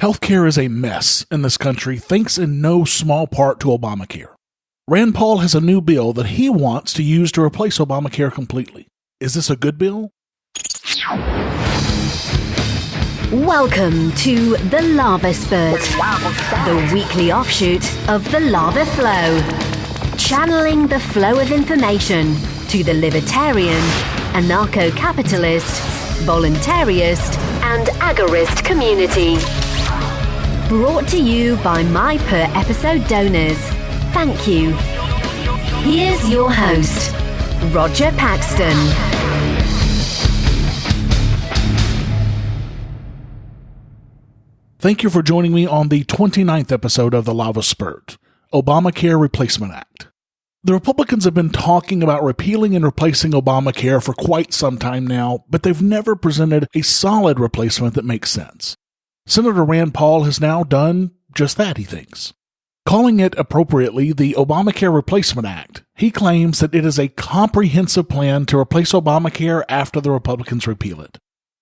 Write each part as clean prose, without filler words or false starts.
Healthcare is a mess in this country thanks in no small part to Obamacare. Rand Paul has a new bill that he wants to use to replace Obamacare completely. Is this a good bill? Welcome to the LAVA Spurt, the weekly offshoot of the Lava Flow. Channeling the flow of information to the libertarian, anarcho-capitalist, voluntarist, and agorist community. Brought to you by my per-episode donors. Thank you. Here's your host, Roger Paxton. Thank you for joining me on the 29th episode of the LAVA Spurt, Obamacare Replacement Act. The Republicans have been talking about repealing and replacing Obamacare for quite some time now, but they've never presented a solid replacement that makes sense. Senator Rand Paul has now done just that, he thinks. Calling it appropriately the Obamacare Replacement Act, he claims that it is a comprehensive plan to replace Obamacare after the Republicans repeal it.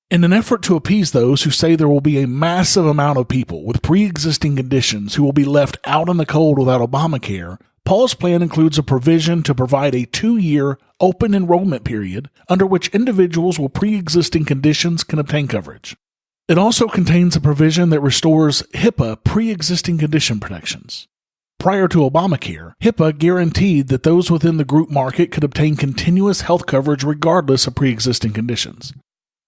In an effort to appease those who say there will be a massive amount of people with pre-existing conditions who will be left out in the cold without Obamacare, Paul's plan includes a provision to provide a 2-year open enrollment period under which individuals with pre-existing conditions can obtain coverage. It also contains a provision that restores HIPAA pre-existing condition protections. Prior to Obamacare, HIPAA guaranteed that those within the group market could obtain continuous health coverage regardless of pre-existing conditions.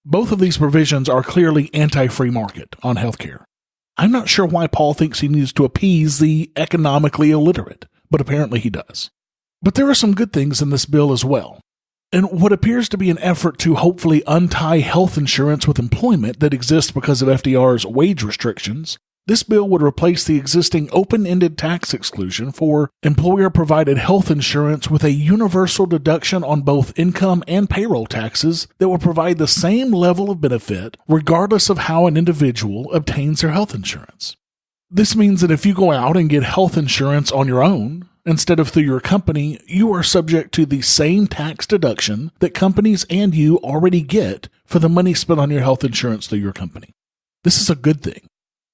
Both of these provisions are clearly anti-free market on healthcare. I'm not sure why Paul thinks he needs to appease the economically illiterate, but apparently he does. But there are some good things in this bill as well. In what appears to be an effort to hopefully untie health insurance with employment that exists because of FDR's wage restrictions, this bill would replace the existing open-ended tax exclusion for employer-provided health insurance with a universal deduction on both income and payroll taxes that would provide the same level of benefit regardless of how an individual obtains their health insurance. This means that if you go out and get health insurance on your own, instead of through your company, you are subject to the same tax deduction that companies and you already get for the money spent on your health insurance through your company. This is a good thing.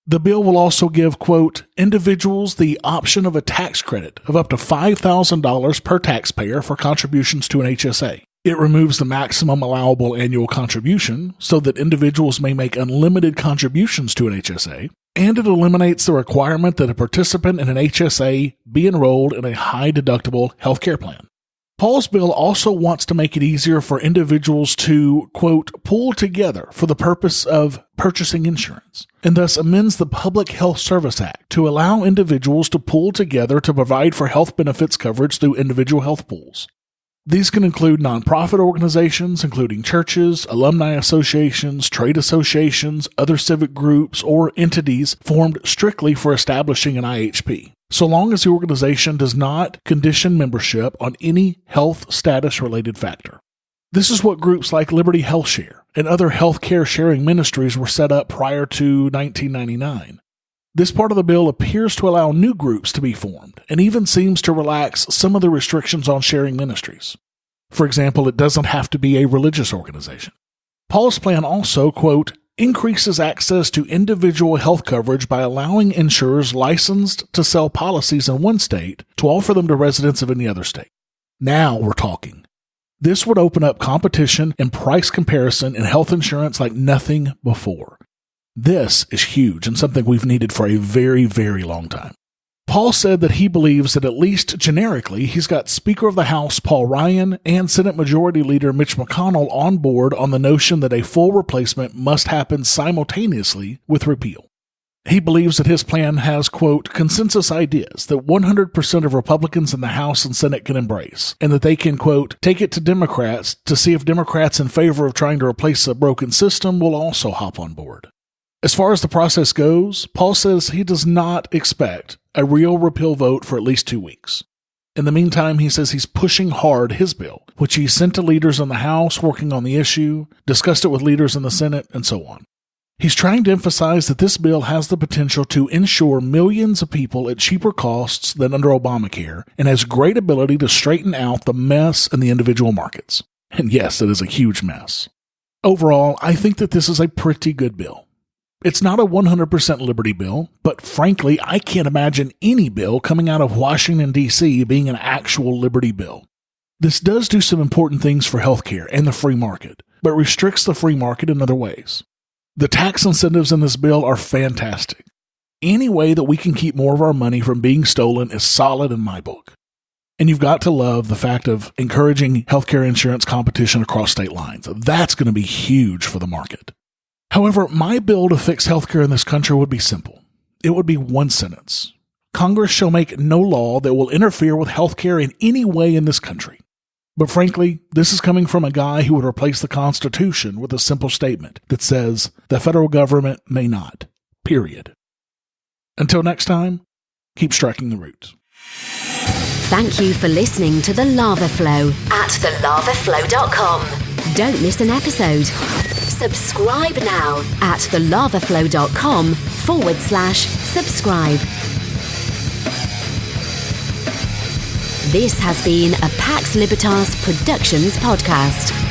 The bill will also give, quote, individuals the option of a tax credit of up to $5,000 per taxpayer for contributions to an HSA. It removes the maximum allowable annual contribution so that individuals may make unlimited contributions to an HSA, and it eliminates the requirement that a participant in an HSA be enrolled in a high-deductible healthcare plan. Paul's bill also wants to make it easier for individuals to, quote, pool together for the purpose of purchasing insurance, and thus amends the Public Health Service Act to allow individuals to pool together to provide for health benefits coverage through individual health pools. These can include nonprofit organizations, including churches, alumni associations, trade associations, other civic groups, or entities formed strictly for establishing an IHP, so long as the organization does not condition membership on any health status-related factor. This is what groups like Liberty Health Share and other healthcare sharing ministries were set up prior to 1999. This part of the bill appears to allow new groups to be formed and even seems to relax some of the restrictions on sharing ministries. For example, it doesn't have to be a religious organization. Paul's plan also, quote, increases access to individual health coverage by allowing insurers licensed to sell policies in one state to offer them to residents of any other state. Now we're talking. This would open up competition and price comparison in health insurance like nothing before. This is huge and something we've needed for a very, very long time. Paul said that he believes that at least generically, he's got Speaker of the House Paul Ryan and Senate Majority Leader Mitch McConnell on board on the notion that a full replacement must happen simultaneously with repeal. He believes that his plan has, quote, consensus ideas that 100% of Republicans in the House and Senate can embrace, and that they can, quote, take it to Democrats to see if Democrats in favor of trying to replace a broken system will also hop on board. As far as the process goes, Paul says he does not expect a real repeal vote for at least 2 weeks. In the meantime, he says he's pushing hard his bill, which he sent to leaders in the House working on the issue, discussed it with leaders in the Senate, and so on. He's trying to emphasize that this bill has the potential to insure millions of people at cheaper costs than under Obamacare and has great ability to straighten out the mess in the individual markets. And yes, it is a huge mess. Overall, I think that this is a pretty good bill. It's not a 100% liberty bill, but frankly, I can't imagine any bill coming out of Washington, D.C. being an actual liberty bill. This does do some important things for healthcare and the free market, but restricts the free market in other ways. The tax incentives in this bill are fantastic. Any way that we can keep more of our money from being stolen is solid in my book. And you've got to love the fact of encouraging healthcare insurance competition across state lines. That's going to be huge for the market. However, my bill to fix healthcare in this country would be simple. It would be one sentence. Congress shall make no law that will interfere with healthcare in any way in this country. But frankly, this is coming from a guy who would replace the Constitution with a simple statement that says the federal government may not. Period. Until next time, keep striking the roots. Thank you for listening to The Lava Flow at thelavaflow.com. Don't miss an episode. Subscribe now at thelavaflow.com/subscribe. This has been a Pax Libertas Productions podcast.